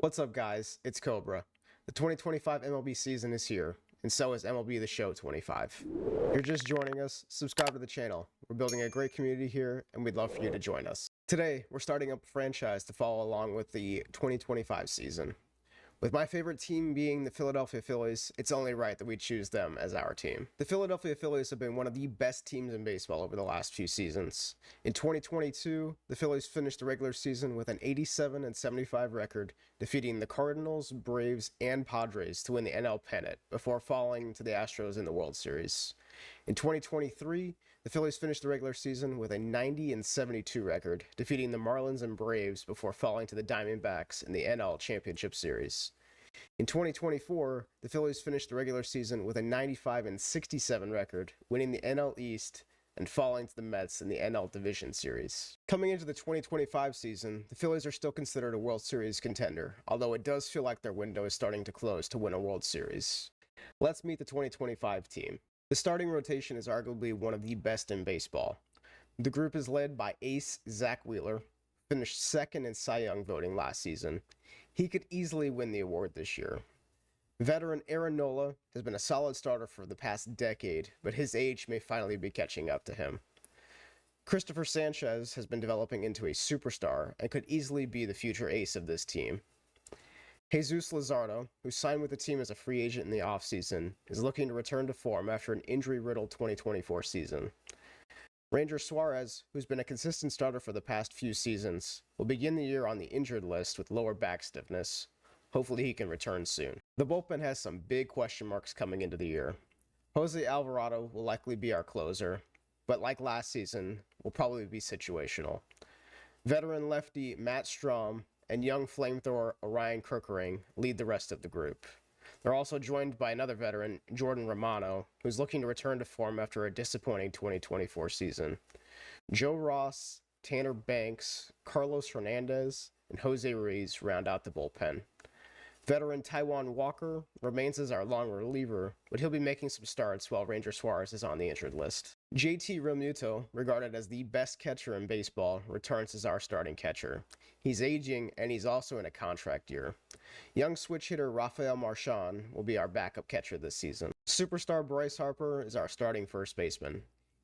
What's up, guys? It's Cobra. The 2025 MLB season is here, and so is MLB The Show 25. If you're just joining us, subscribe to the channel. We're building a great community here, and we'd love for you to join us. Today, we're starting up a franchise to follow along with the 2025 season. With my favorite team being the Philadelphia Phillies, it's only right that we choose them as our team. The Philadelphia Phillies have been one of the best teams in baseball over the last few seasons. In 2022, the Phillies finished the regular season with an 87-75 record, defeating the Cardinals, Braves, and Padres to win the NL pennant before falling to the Astros in the World Series. In 2023, the Phillies finished the regular season with a 90-72 record, defeating the Marlins and Braves before falling to the Diamondbacks in the NL Championship Series. In 2024, the Phillies finished the regular season with a 95-67 record, winning the NL East and falling to the Mets in the NL Division Series. Coming into the 2025 season, the Phillies are still considered a World Series contender, although it does feel like their window is starting to close to win a World Series. Let's meet the 2025 team. The starting rotation is arguably one of the best in baseball. The group is led by ace Zack Wheeler, finished second in Cy Young voting last season. He could easily win the award this year. Veteran Aaron Nola has been a solid starter for the past decade, but his age may finally be catching up to him. Christopher Sanchez has been developing into a superstar and could easily be the future ace of this team. Jesus Luzardo, who signed with the team as a free agent in the offseason, is looking to return to form after an injury-riddled 2024 season. Ranger Suarez, who's been a consistent starter for the past few seasons, will begin the year on the injured list with lower back stiffness. Hopefully he can return soon. The bullpen has some big question marks coming into the year. Jose Alvarado will likely be our closer, but like last season, will probably be situational. Veteran lefty Matt Strahm and young flamethrower Orion Kerkering lead the rest of the group. They're also joined by another veteran, Jordan Romano, who's looking to return to form after a disappointing 2024 season. Joe Ross, Tanner Banks, Carlos Hernandez, and Jose Ruiz round out the bullpen. Veteran Taijuan Walker remains as our long reliever, but he'll be making some starts while Ranger Suarez is on the injured list. JT Realmuto, regarded as the best catcher in baseball, returns as our starting catcher. He's aging, and he's also in a contract year. Young switch hitter Rafael Marchand will be our backup catcher this season. Superstar Bryce Harper is our starting first baseman.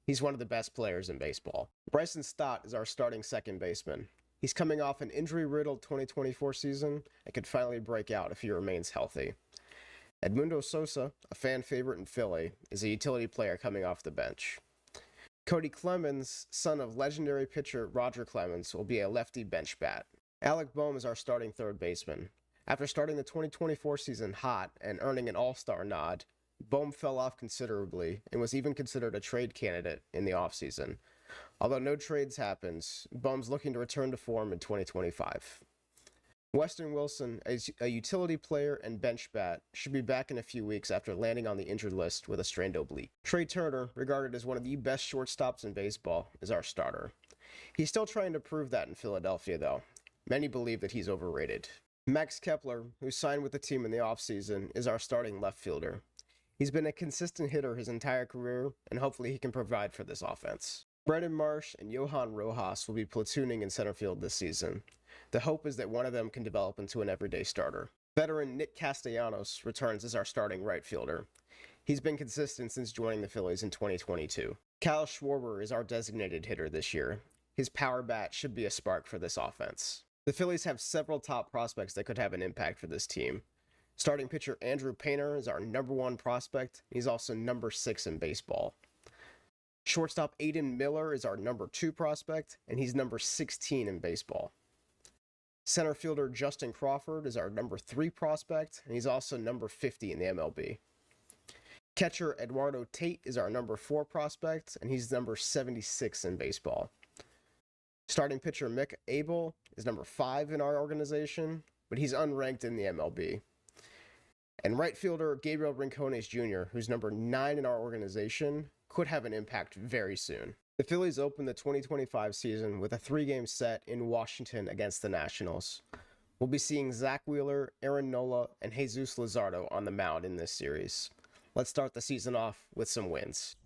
He's one of the best players in baseball. Bryson Stott is our starting second baseman. He's coming off an injury-riddled 2024 season and could finally break out if he remains healthy. Edmundo Sosa, a fan favorite in Philly, is a utility player coming off the bench. Cody Clemens, son of legendary pitcher Roger Clemens, will be a lefty bench bat. Alec Bohm is our starting third baseman. After starting the 2024 season hot and earning an all-star nod, Bohm fell off considerably and was even considered a trade candidate in the offseason. Although no trades happened, Bohm's looking to return to form in 2025. Weston Wilson, a utility player and bench bat, should be back in a few weeks after landing on the injured list with a strained oblique. Trey Turner, regarded as one of the best shortstops in baseball, is our starter. He's still trying to prove that in Philadelphia, though. Many believe that he's overrated. Max Kepler, who signed with the team in the offseason, is our starting left fielder. He's been a consistent hitter his entire career, and hopefully he can provide for this offense. Brendan Marsh and Johan Rojas will be platooning in center field this season. The hope is that one of them can develop into an everyday starter. Veteran Nick Castellanos returns as our starting right fielder. He's been consistent since joining the Phillies in 2022. Kyle Schwarber is our designated hitter this year. His power bat should be a spark for this offense. The Phillies have several top prospects that could have an impact for this team. Starting pitcher Andrew Painter is our #1 prospect. He's also #6 in baseball. Shortstop Aiden Miller is our #2 prospect, and he's #16 in baseball. Center fielder Justin Crawford is our #3 prospect, and he's also #50 in the MLB. Catcher Eduardo Tate is our #4 prospect, and he's #76 in baseball. Starting pitcher Mick Abel is #5 in our organization, but he's unranked in the MLB. And right fielder Gabriel Rincones Jr., who's #9 in our organization, could have an impact very soon. The Phillies opened the 2025 season with a 3-game set in Washington against the Nationals. We'll be seeing Zack Wheeler, Aaron Nola, and Jesus Luzardo on the mound in this series. Let's start the season off with some wins.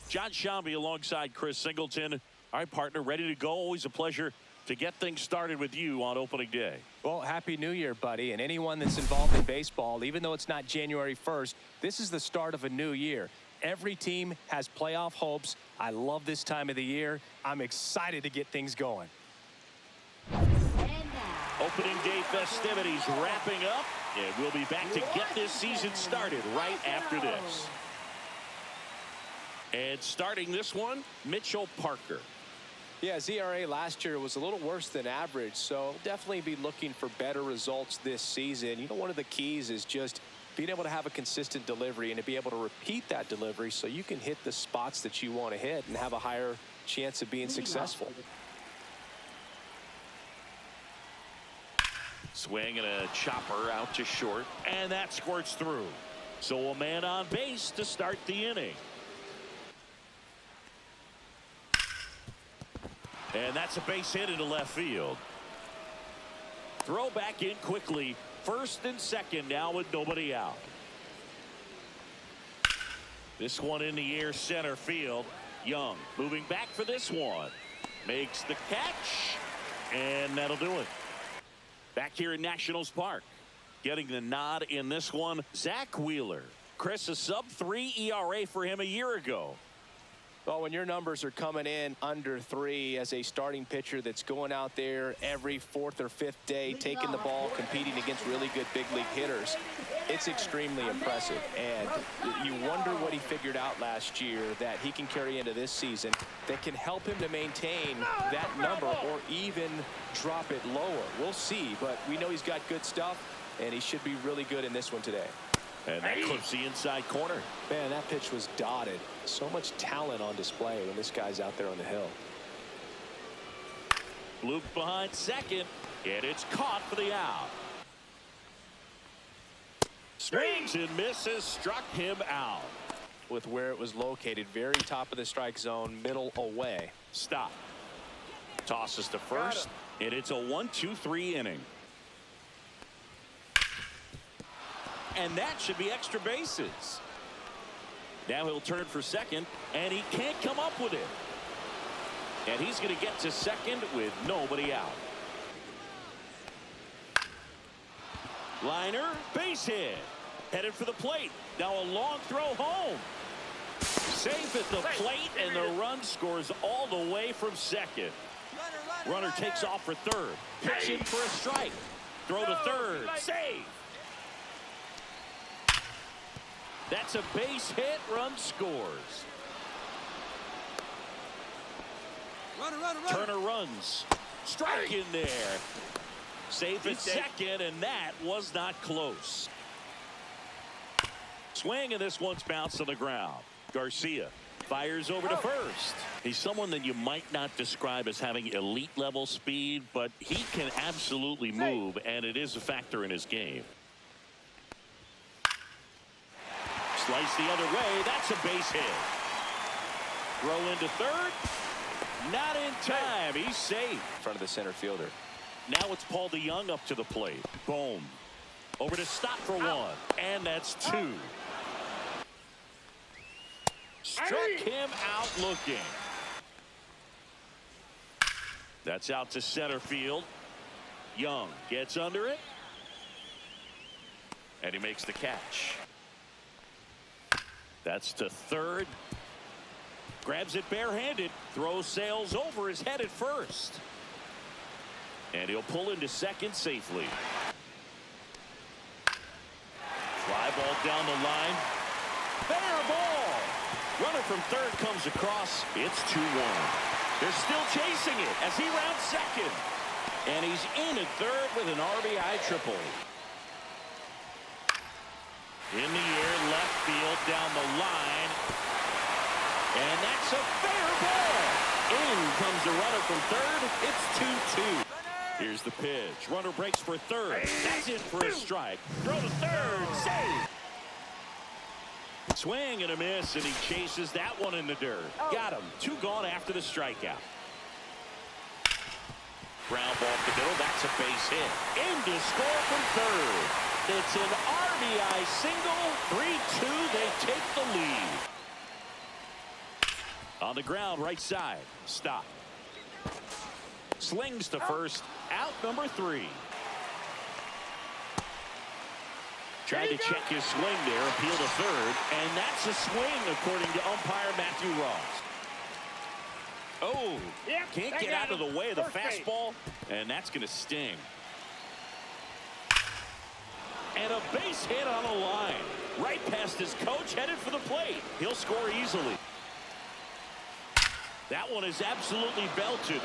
John Shambi alongside Chris Singleton. All right, partner, ready to go. Always a pleasure to get things started with you on opening day. Well, happy New Year, buddy. And anyone that's involved in baseball, even though it's not January 1st, this is the start of a new year. Every team has playoff hopes. I love this time of the year. I'm excited to get things going. Opening day festivities wrapping up, and we'll be back to get this season started right after this. And starting this one, Mitchell Parker. Yeah, his ERA last year was a little worse than average, so definitely be looking for better results this season. You know, one of the keys is just being able to have a consistent delivery and to be able to repeat that delivery so you can hit the spots that you want to hit and have a higher chance of being successful. Swing and a chopper out to short, and that squirts through. So a man on base to start the inning. And that's a base hit into left field. Throw back in quickly. First and second now with nobody out. This one in the air center field. Young moving back for this one. Makes the catch. And that'll do it. Back here in Nationals Park. Getting the nod in this one, Zach Wheeler. Chris, a sub-3 ERA for him a year ago. Well, when your numbers are coming in under 3 as a starting pitcher that's going out there every 4th or 5th day, taking the ball, competing against really good big league hitters, it's extremely impressive. And you wonder what he figured out last year that he can carry into this season that can help him to maintain that number or even drop it lower. We'll see, but we know he's got good stuff, and he should be really good in this one today. And that clips the inside corner. Man, that pitch was dotted. So much talent on display when this guy's out there on the hill. Luke behind second, and it's caught for the out. Swings and misses, struck him out. With where it was located, very top of the strike zone, middle away. Stop. Tosses to first, and it's a 1-2-3 inning. And that should be extra bases. Now he'll turn for second, and he can't come up with it. And he's going to get to second with nobody out. Liner, base hit. Headed for the plate. Now a long throw home. Safe at the plate, and the run scores all the way from second. Runner takes off for third. Pitch in for a strike. Throw to third. Save. That's a base hit. Run scores. Turner runs. Strike in there. Safe at second, and that was not close. Swing, and this one's bounced on the ground. Garcia fires over to first. He's someone that you might not describe as having elite level speed, but he can absolutely move, and it is a factor in his game. Slice the other way. That's a base hit. Throw into third. Not in time. He's safe. In front of the center fielder. Now it's Paul DeYoung up to the plate. Boom. Over to stop for one. And that's two. Struck him out looking. That's out to center field. Young gets under it. And he makes the catch. That's to third. Grabs it barehanded. Throw sails over his head at first. And he'll pull into second safely. Fly ball down the line. Fair ball. Runner from third comes across. It's 2-1. They're still chasing it as he rounds second. And he's in at third with an RBI triple. In the air, left field, down the line. And that's a fair ball. In comes the runner from third. It's 2-2. Here's the pitch. Runner breaks for third. That's it for a strike. Throw to third. Save. Swing and a miss, and he chases that one in the dirt. Got him. 2 gone after the strikeout. Ground ball to the middle. That's a base hit. In to score from third. It's an RBI single. 3-2. They take the lead. On the ground, right side. Stop. Slings to first. Out number 3. Tried to check his swing there. Appeal to third. And that's a swing, according to umpire Matthew Ross. Oh, can't get out of the way of the fastball. And that's going to sting. And a base hit on the line. Right past his coach, headed for the plate. He'll score easily. That one is absolutely belted.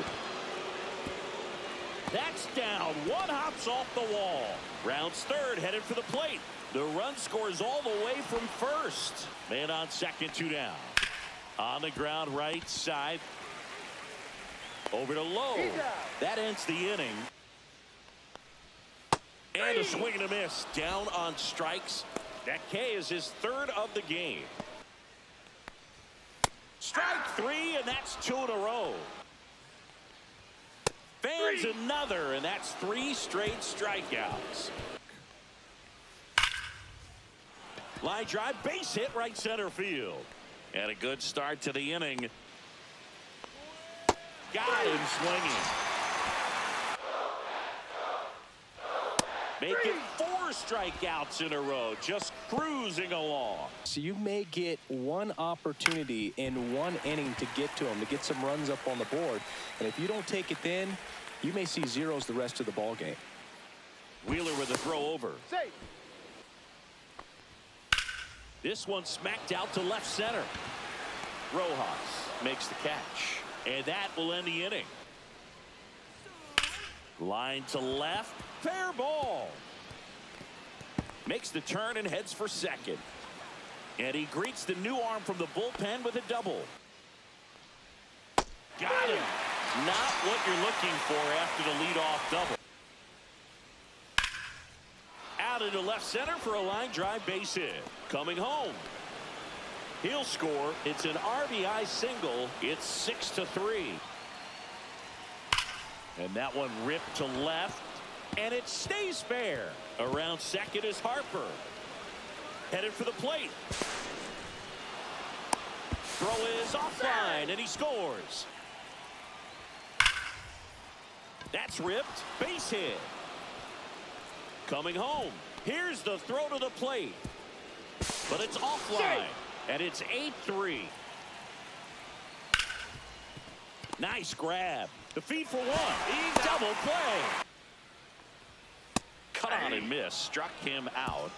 That's down. One hops off the wall. Rounds third, headed for the plate. The run scores all the way from first. Man on second, 2 down. On the ground, right side. Over to Lowe. That ends the inning. And a swing and a miss. Down on strikes. That K is his 3rd of the game. Strike 3, and that's 2 in a row. Fans another, and that's 3 straight strikeouts. Line drive, base hit, right center field. And a good start to the inning. Got him swinging. Making 4 strikeouts in a row, just cruising along. So you may get one opportunity in one inning to get to him, to get some runs up on the board. And if you don't take it then, you may see zeros the rest of the ball game. Wheeler with a throw over. Safe. This one smacked out to left center. Rojas makes the catch. And that will end the inning. Line to left. Fair ball. Makes the turn and heads for second. And he greets the new arm from the bullpen with a double. Got him. Not what you're looking for after the leadoff double. Out into left center for a line drive base hit. Coming home. He'll score. It's an RBI single. It's 6-3. And that one ripped to left. And it stays fair. Around second is Harper. Headed for the plate. Throw is offline, and he scores. That's ripped. Base hit. Coming home. Here's the throw to the plate. But it's offline. And it's 8-3. Nice grab. The feed for one. Double play. Cut on and miss. Struck him out.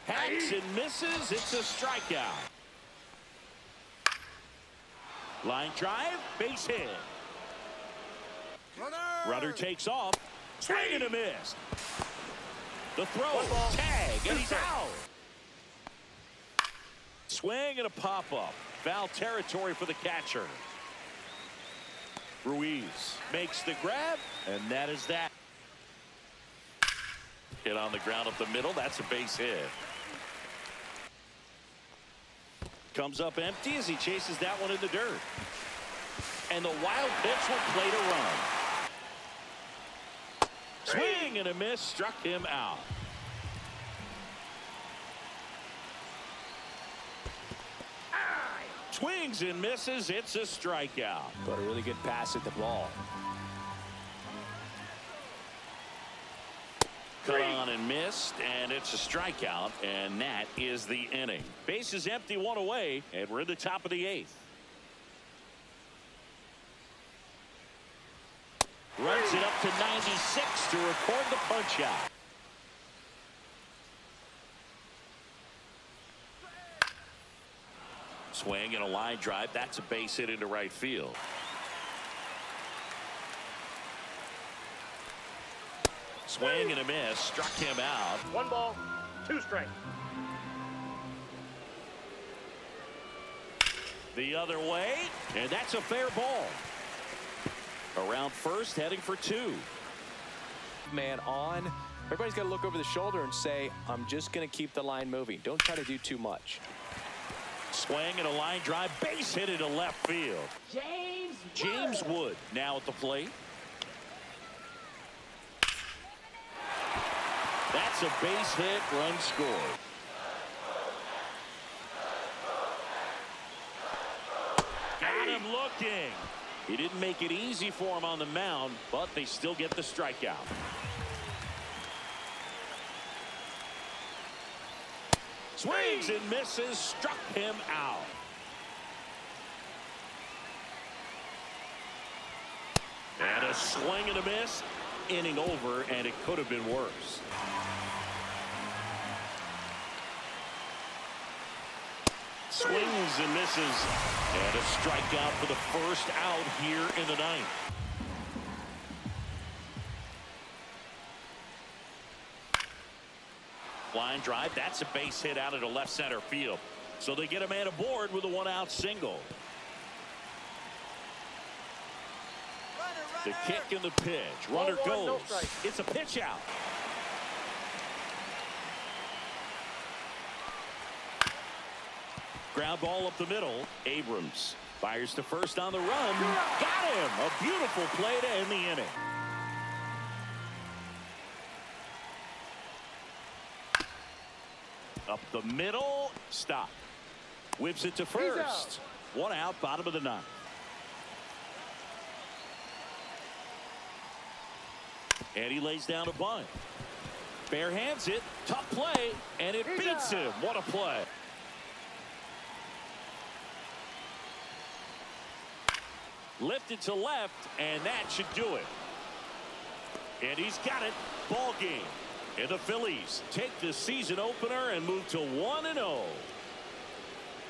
Hacks and misses. It's a strikeout. Line drive. Base hit. Runner takes off. Swing and a miss. The throw. Tag. And he's out. Swing and a pop-up. Foul territory for the catcher. Ruiz makes the grab. And that is that. Hit on the ground up the middle. That's a base hit. Comes up empty as he chases that one in the dirt. And the wild pitch will play to run. Swing and a miss. Struck him out. Swings and misses. It's a strikeout. But a really good pass at the ball. Cut on and missed, and it's a strikeout, and that is the inning. Bases empty, 1 away, and we're in the top of the 8th. Runs it up to 96 to record the punch out. Swing and a line drive. That's a base hit into right field. Swing and a miss. Struck him out. 1 ball, 2 strikes. The other way, and that's a fair ball. Around first, heading for 2. Man on. Everybody's got to look over the shoulder and say, I'm just going to keep the line moving. Don't try to do too much. Swing and a line drive. Base hit into left field. James Wood now at the plate. That's a base hit, run scored. looking. He didn't make it easy for him on the mound, but they still get the strikeout. Swings and misses, struck him out. And a swing and a miss. Inning over, and it could have been worse. Swings and misses. And a strikeout for the first out here in the ninth. Line drive. That's a base hit out into left center field. So they get a man aboard with a one-out single. The kick and the pitch. Runner goes. It's a pitch out. Ground ball up the middle. Abrams fires to first on the run. Got him. A beautiful play to end the inning. Up the middle. Stop. Whips it to first. One out, bottom of the ninth. And he lays down a bunt. Bare hands it. Tough play. And it beats him. What a play. Lifted to left. And that should do it. And he's got it. Ball game. And the Phillies take the season opener and move to 1-0.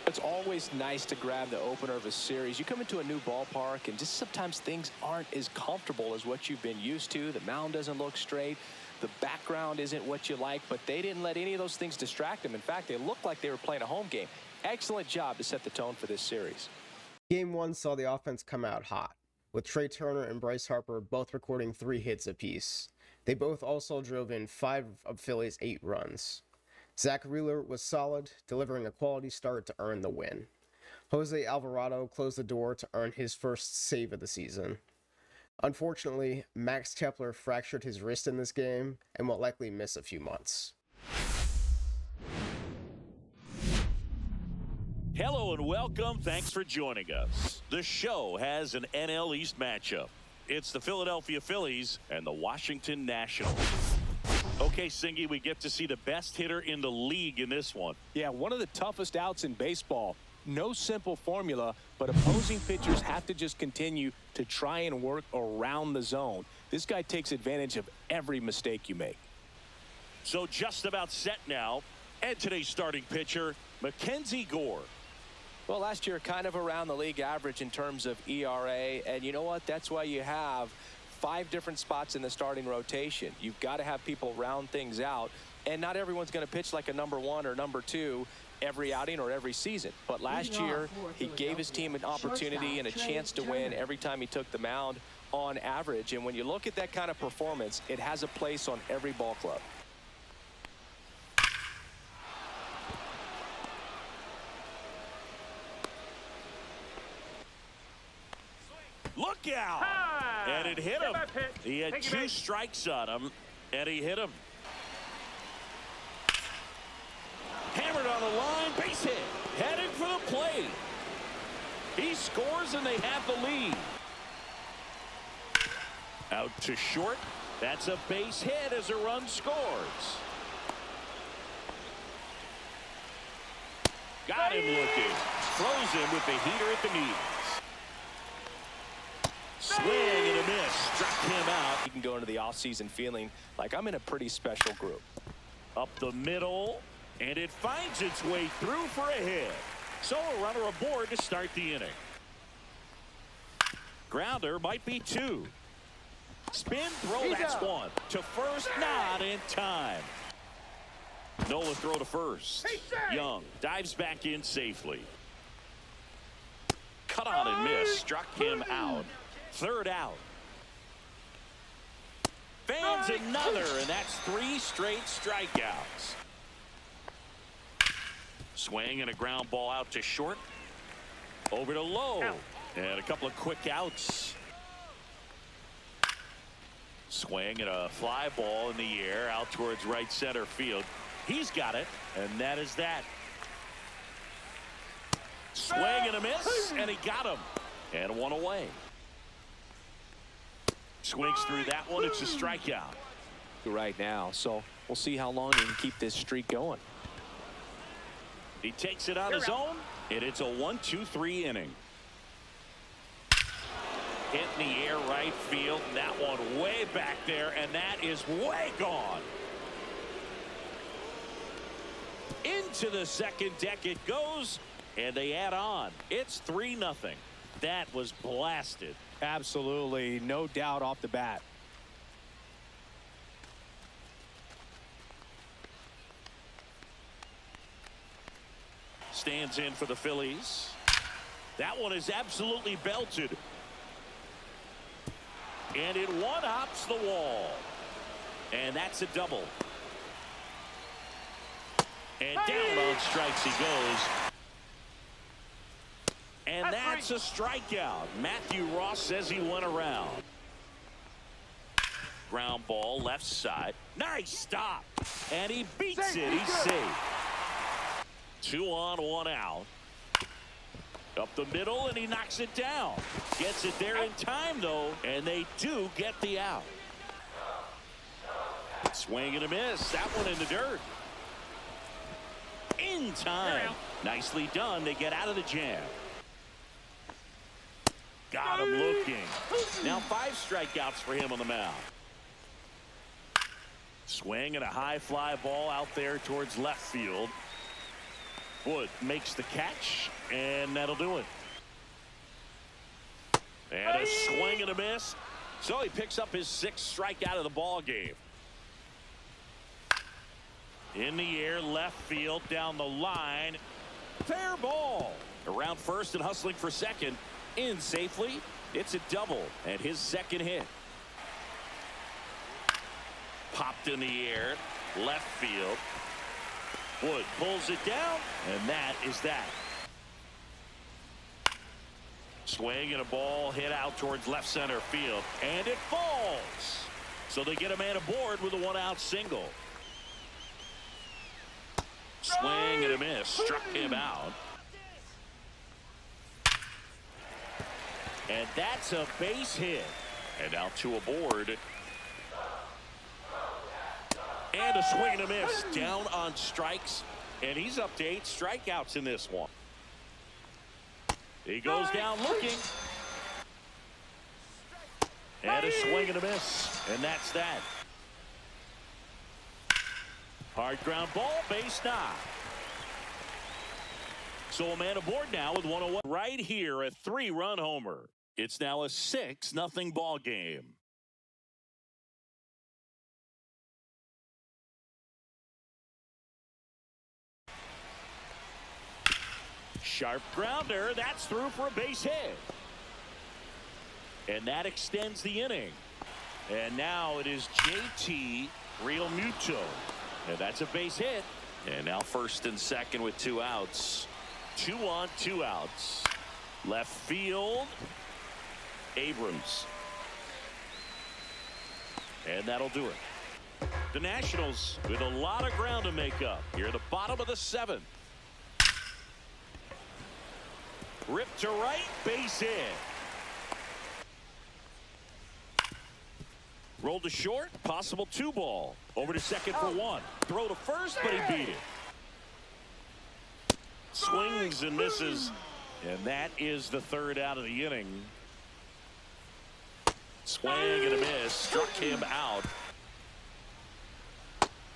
It's always nice to grab the opener of a series. You come into a new ballpark and just sometimes things aren't as comfortable as what you've been used to. The mound doesn't look straight. The background isn't what you like, but they didn't let any of those things distract them. In fact, they looked like they were playing a home game. Excellent job to set the tone for this series. Game 1 saw the offense come out hot, with Trey Turner and Bryce Harper both recording 3 hits apiece. They both also drove in 5 of Philly's 8 runs. Zach Wheeler was solid, delivering a quality start to earn the win. Jose Alvarado closed the door to earn his first save of the season. Unfortunately, Max Kepler fractured his wrist in this game and will likely miss a few months. Hello and welcome. Thanks for joining us. The show has an NL East matchup. It's the Philadelphia Phillies and the Washington Nationals. Okay, Singy, we get to see the best hitter in the league in this one. Yeah, one of the toughest outs in baseball. No simple formula, but opposing pitchers have to just continue to try and work around the zone. This guy takes advantage of every mistake you make. So just about set now. And today's starting pitcher, Mackenzie Gore. Well, last year kind of around the league average in terms of ERA. And you know what? That's why you have 5 different spots in the starting rotation. You've got to have people round things out. And not everyone's going to pitch like a number 1 or number 2 every outing or every season. But last year, he gave his team an opportunity and a chance to win every time he took the mound on average. And when you look at that kind of performance, it has a place on every ball club. Look out! And it hit him. He had 2 strikes on him, and he hit him. Hammered on the line, base hit. Headed for the plate. He scores, and they have the lead. Out to short. That's a base hit as a run scores. Got him looking. Throws him with the heater at the knees. Swing and a miss. Struck him out. He can go into the offseason feeling like I'm in a pretty special group. Up the middle, and it finds its way through for a hit. So a runner aboard to start the inning. Grounder might be 2. Spin throw, that's 1. To first, not in time. Nola throw to first. Young dives back in safely. Cut on and miss. Struck him out. 3rd out. Fans another, and that's 3 straight strikeouts. Swing and a ground ball out to short. Over to low. And a couple of quick outs. Swing and a fly ball in the air out towards right center field. He's got it, and that is that. Swing and a miss, and he got him. And one away. Swings through that one. It's a strikeout. Right now, so we'll see how long he can keep this streak going. He takes it on his own, and it's a 1-2-3 inning. Hit in the air right field. That one way back there, and that is way gone. Into the second deck it goes, and they add on. It's 3-0. That was blasted. Absolutely, no doubt off the bat. Stands in for the Phillies. That one is absolutely belted. And it one-hops the wall. And that's a double. And down on strikes he goes. And that's a strikeout. Matthew Ross says he went around. Ground ball left side. Nice stop. And he beats it. He's safe. 2 on, 1 out. Up the middle, and he knocks it down. Gets it there in time, though, and they do get the out. Swing and a miss. That one in the dirt. In time. Nicely done. They get out of the jam. Got him looking. Now 5 strikeouts for him on the mound. Swing and a high fly ball out there towards left field. Wood makes the catch, and that'll do it. And a swing and a miss. So he picks up his 6th strikeout of the ball game. In the air, left field, down the line. Fair ball. Around first and hustling for second. In safely. It's a double, and his 2nd hit. Popped in the air, left field. Wood pulls it down, and that is that. Swing and a ball hit out towards left center field, and it falls. So they get a man aboard with a 1-out single. Swing and a miss, struck him out. And that's a base hit. And now 2 aboard. And a swing and a miss, down on strikes, and he's up to 8 strikeouts in this one. He goes down looking. And a swing and a miss, and that's that. Hard ground ball, base knock. So a man aboard now with 1-0 right here, a 3-run homer. It's now a 6-0 ball game. Sharp grounder. That's through for a base hit. And that extends the inning. And now it is JT Realmuto. And that's a base hit. And now first and second with 2 outs. 2 on, 2 outs. Left field. Abrams. And that'll do it. The Nationals with a lot of ground to make up. Here at the bottom of the 7th. Ripped to right, base hit. Rolled to short, possible 2 ball. Over to second for 1. Throw to first, but he beat it. Swings and misses, and that is the 3rd out of the inning. Swing and a miss, struck him out.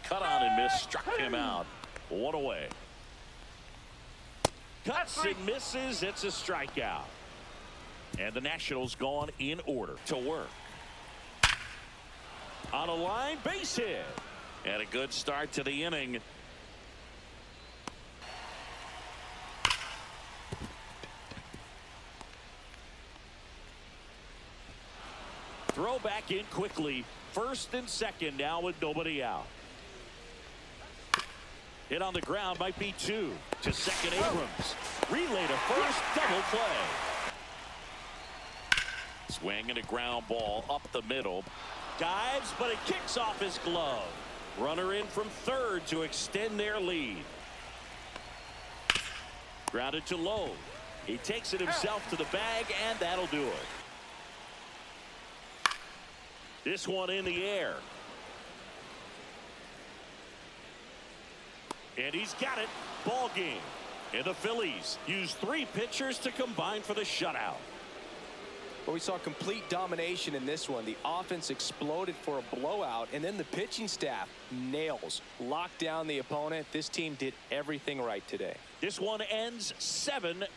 Cut on and miss, struck him out. 1 away. Cuts and misses. It's a strikeout. And the Nationals gone in order to work. On a line, base hit. And a good start to the inning. Throw back in quickly. First and second now with nobody out. Hit on the ground might be 2 to second. Abrams. Relay to first. Double play. Swing and a ground ball up the middle. Dives, but it kicks off his glove. Runner in from third to extend their lead. Grounded to low. He takes it himself to the bag, and that'll do it. This one in the air. And he's got it. Ball game. And the Phillies use 3 pitchers to combine for the shutout. Well, we saw complete domination in this one. The offense exploded for a blowout, and then the pitching staff nails, locked down the opponent. This team did everything right today. This one ends 7-0.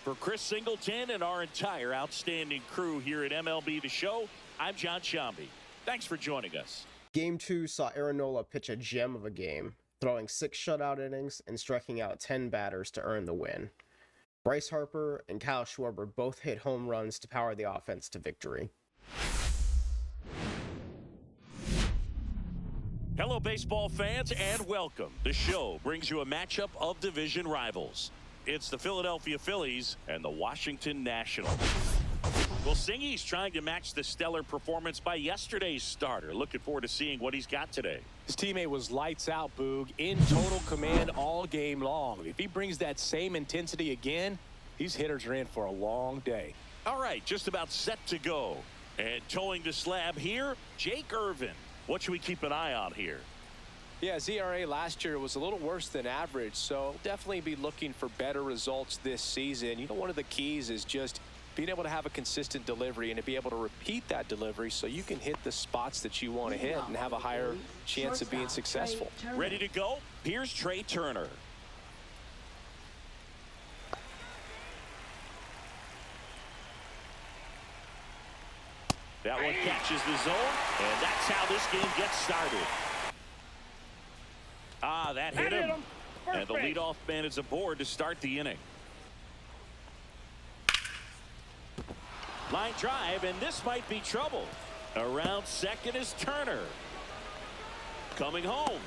For Chris Singleton and our entire outstanding crew here at MLB The Show, I'm John Shambi. Thanks for joining us. Game 2 saw Aaron Nola pitch a gem of a game, throwing 6 shutout innings and striking out 10 batters to earn the win. Bryce Harper and Kyle Schwarber both hit home runs to power the offense to victory. Hello, baseball fans, and welcome. The show brings you a matchup of division rivals. It's the Philadelphia Phillies and the Washington Nationals. Well, Singy's trying to match the stellar performance by yesterday's starter. Looking forward to seeing what he's got today. His teammate was lights out, Boog, in total command all game long. If he brings that same intensity again, these hitters are in for a long day. All right, just about set to go. And towing the slab here, Jake Irvin. What should we keep an eye on here? Yeah, ZRA last year was a little worse than average, so definitely be looking for better results this season. You know, one of the keys is just being able to have a consistent delivery and to be able to repeat that delivery so you can hit the spots that you want to hit and have a higher chance of being successful. Ready to go? Here's Trey Turner. That one catches the zone, and that's how this game gets started. Ah, that hit him. And the leadoff man is aboard to start the inning. Line drive, and this might be trouble. Around second is Turner. Coming home.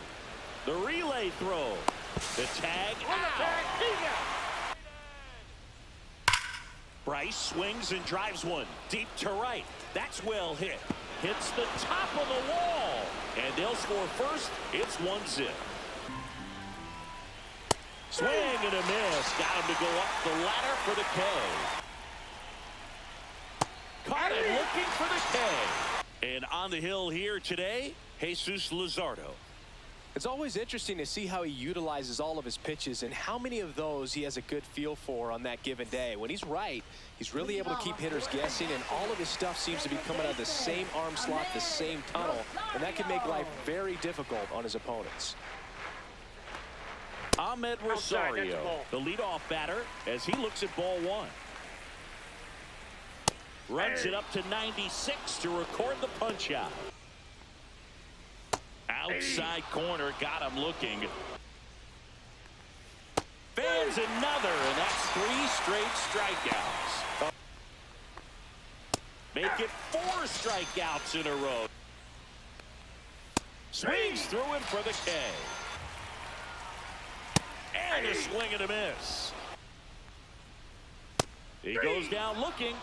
The relay throw. The tag out. Bryce swings and drives one deep to right. That's well hit. Hits the top of the wall. And they'll score first. It's 1-0. Swing and a miss. Got him to go up the ladder for the K. Caught him looking for the K. And on the hill here today, Jesus Luzardo. It's always interesting to see how he utilizes all of his pitches and how many of those he has a good feel for on that given day. When he's right, he's really able to keep hitters guessing, and all of his stuff seems to be coming out of the same arm slot, the same tunnel, and that can make life very difficult on his opponents. Ahmed Rosario, the leadoff batter, as he looks at ball one. Runs it up to 96 to record the punch out. Outside corner, got him looking. Fans another, and that's 3 straight strikeouts. Make it 4 strikeouts in a row. Swings through it for the K. And a swing and a miss. He goes down looking.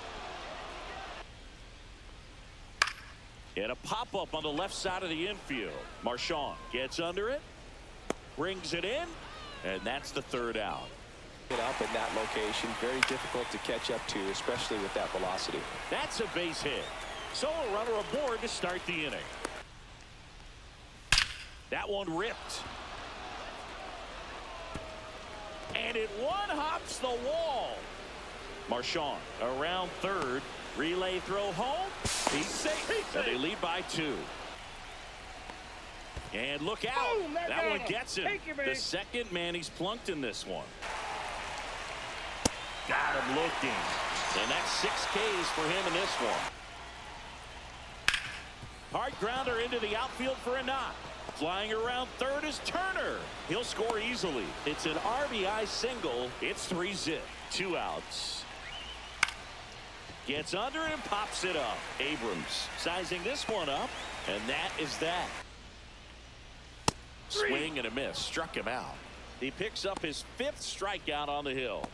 And a pop-up on the left side of the infield. Marchand gets under it, brings it in, and that's the 3rd out. Get up in that location, very difficult to catch up to, especially with that velocity. That's a base hit. So a runner aboard to start the inning. That one ripped. And it one-hops the wall. Marchand around third. Relay throw home. He's safe. And they lead by 2. And look out. That one gets him. The second man he's plunked in this one. Got him looking. And that's 6 Ks for him in this one. Hard grounder into the outfield for a knock. Flying around third is Turner. He'll score easily. It's an RBI single. It's 3-zip. 2 outs. Gets under and pops it up. Abrams sizing this one up, and that is that. Swing and a miss. Struck him out. He picks up his 5th strikeout on the hill.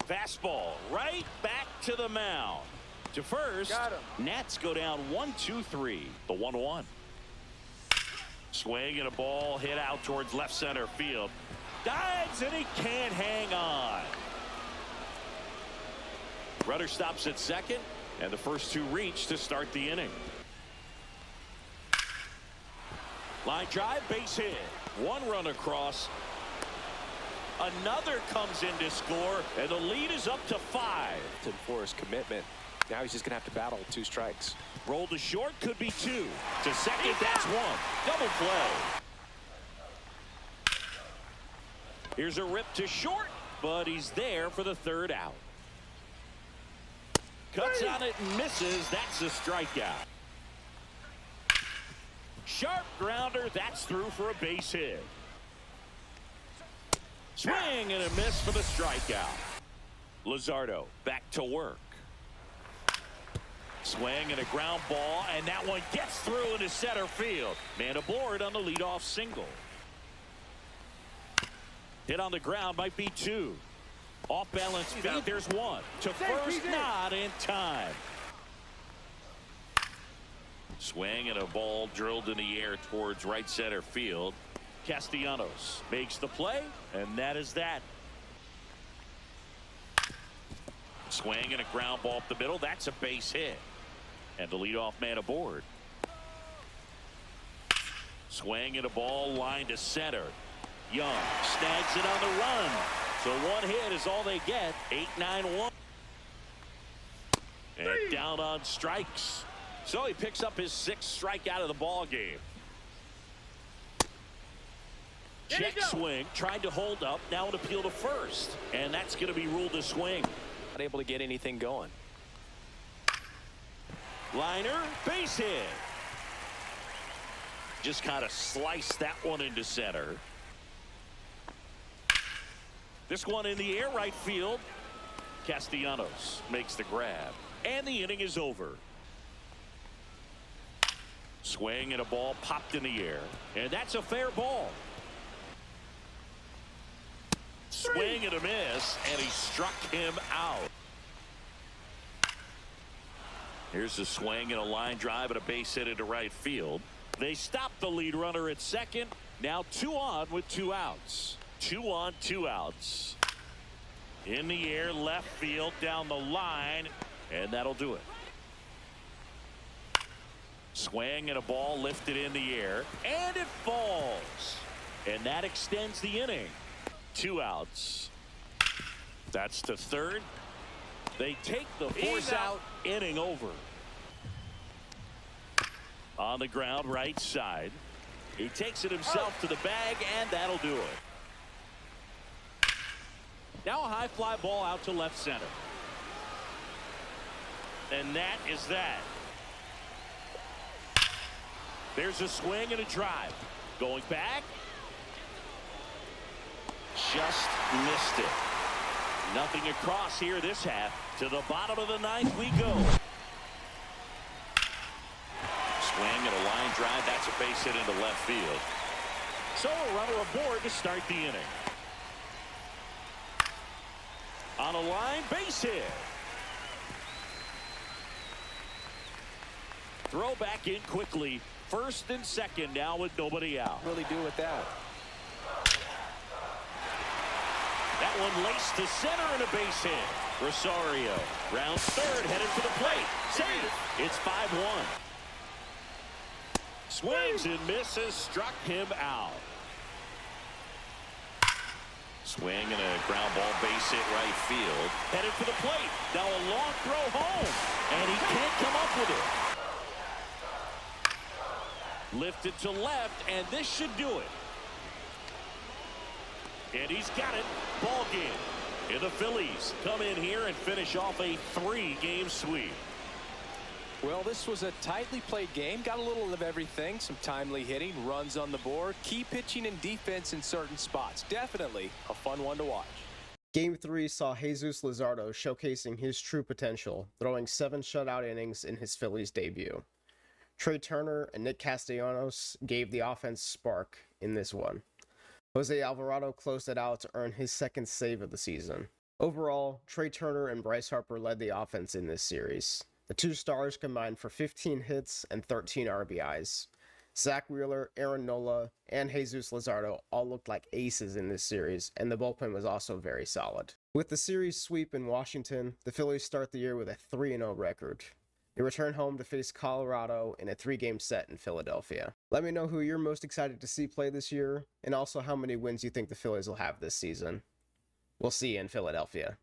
Fastball right back to the mound. To first. Nats go down 1-2-3. The 1-1. Swing and a ball hit out towards left center field. Dives, and he can't hang on. Runner stops at second, and the first two reach to start the inning. Line drive, base hit. One run across. Another comes in to score, and the lead is up to 5. For his commitment. Now he's just going to have to battle 2 strikes. Roll to short, could be 2. To second, that's 1. Double play. Here's a rip to short, but he's there for the 3rd out. Cuts on it and misses. That's a strikeout. Sharp grounder. That's through for a base hit. Swing and a miss for the strikeout. Luzardo back to work. Swing and a ground ball, and that one gets through into center field. Man aboard on the leadoff single. Hit on the ground, might be 2. Off balance feed, there's 1. To first, not in time. Swing and a ball drilled in the air towards right center field. Castellanos makes the play, and that is that. Swing and a ground ball up the middle. That's a base hit. And the leadoff man aboard. Swing and a ball line to center. Young snags it on the run. So 1 hit is all they get. 8-9-1. And down on strikes. So he picks up his 6th strikeout of the ball game. Check swing, tried to hold up, now an appeal to first, and that's going to be ruled a swing. Not able to get anything going. Liner, base hit. Just kind of sliced that one into center. This one in the air, right field. Castellanos makes the grab, and the inning is over. Swing and a ball popped in the air, and that's a fair ball. Swing and a miss, and he struck him out. Here's a swing and a line drive and a base hit into right field. They stop the lead runner at second. Now 2 on with 2 outs. 2 on, 2 outs. In the air, left field, down the line, and that'll do it. Swing and a ball lifted in the air, and it falls. And that extends the inning. 2 outs. That's to third. They take the force out. Inning over. On the ground, right side. He takes it himself to the bag, and that'll do it. Now a high fly ball out to left center. And that is that. There's a swing and a drive. Going back. Just missed it. Nothing across here this half. To the bottom of the 9th we go. Swing and a line drive. That's a base hit into left field. So a runner aboard to start the inning. On a line, base hit. Throw back in quickly. First and second now with nobody out. Really do with that. That one laced to center and a base hit. Rosario rounds third, headed for the plate. Safe. It's 5-1. Swings and misses, struck him out. Swing and a ground ball base hit right field. Headed for the plate. Now a long throw home. And he can't come up with it. Lifted to left, and this should do it. And he's got it. Ball game. And the Phillies come in here and finish off a 3-game sweep. Well, this was a tightly played game. Got a little of everything. Some timely hitting, runs on the board, key pitching and defense in certain spots. Definitely a fun one to watch. Game 3 saw Jesus Luzardo showcasing his true potential, throwing 7 shutout innings in his Phillies debut. Trey Turner and Nick Castellanos gave the offense spark in this one. Jose Alvarado closed it out to earn his 2nd save of the season. Overall, Trey Turner and Bryce Harper led the offense in this series. The 2 stars combined for 15 hits and 13 RBIs. Zach Wheeler, Aaron Nola, and Jesus Luzardo all looked like aces in this series, and the bullpen was also very solid. With the series sweep in Washington, the Phillies start the year with a 3-0 record. They return home to face Colorado in a 3-game set in Philadelphia. Let me know who you're most excited to see play this year, and also how many wins you think the Phillies will have this season. We'll see you in Philadelphia.